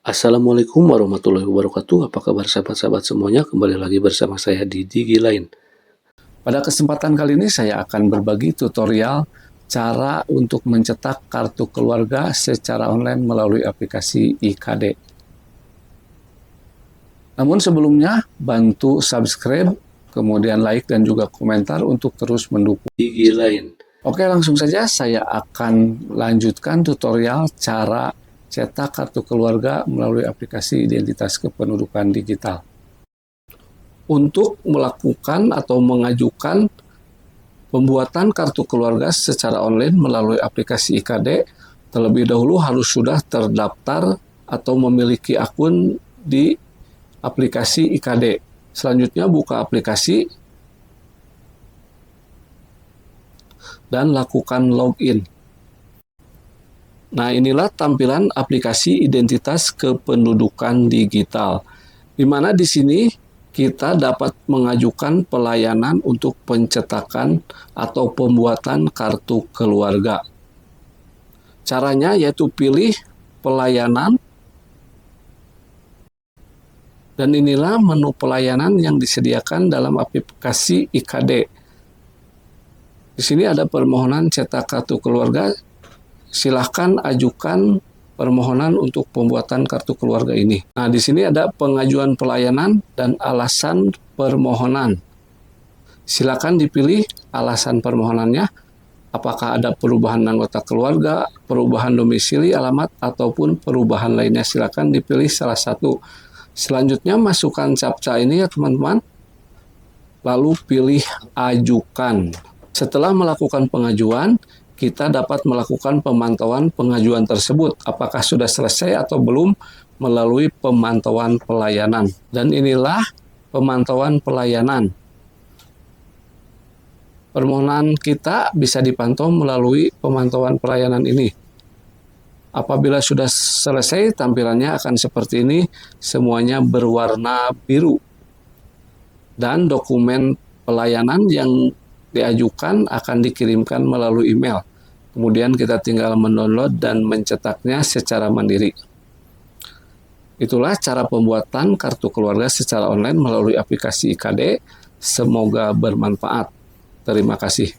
Assalamualaikum warahmatullahi wabarakatuh. Apa kabar sahabat-sahabat semuanya? Kembali lagi bersama saya di DigiLine. Pada kesempatan kali ini saya akan berbagi tutorial cara untuk mencetak kartu keluarga secara online melalui aplikasi IKD. Namun sebelumnya, bantu subscribe, kemudian like dan juga komentar untuk terus mendukung DigiLine. Oke, langsung saja saya akan lanjutkan tutorial cara cetak kartu keluarga melalui aplikasi identitas kependudukan digital. Untuk melakukan atau mengajukan pembuatan kartu keluarga secara online melalui aplikasi IKD, terlebih dahulu harus sudah terdaftar atau memiliki akun di aplikasi IKD. Selanjutnya buka aplikasi dan lakukan login. Nah, inilah tampilan aplikasi identitas kependudukan digital, di mana di sini kita dapat mengajukan pelayanan untuk pencetakan atau pembuatan kartu keluarga. Caranya yaitu pilih pelayanan, dan inilah menu pelayanan yang disediakan dalam aplikasi IKD. Di sini ada permohonan cetak kartu keluarga. Silahkan ajukan permohonan untuk pembuatan kartu keluarga ini. Nah, di sini ada pengajuan pelayanan dan alasan permohonan. Silakan dipilih alasan permohonannya, apakah ada perubahan anggota keluarga, perubahan domisili, alamat, ataupun perubahan lainnya. Silakan dipilih salah satu. Selanjutnya masukkan captcha ini ya teman-teman, lalu pilih ajukan. Setelah melakukan pengajuan, kita dapat melakukan pemantauan pengajuan tersebut, apakah sudah selesai atau belum melalui pemantauan pelayanan. Dan inilah pemantauan pelayanan. Permohonan kita bisa dipantau melalui pemantauan pelayanan ini. Apabila sudah selesai, tampilannya akan seperti ini, semuanya berwarna biru. Dan dokumen pelayanan yang diajukan akan dikirimkan melalui email. Kemudian kita tinggal mendownload dan mencetaknya secara mandiri. Itulah cara pembuatan kartu keluarga secara online melalui aplikasi IKD. Semoga bermanfaat. Terima kasih.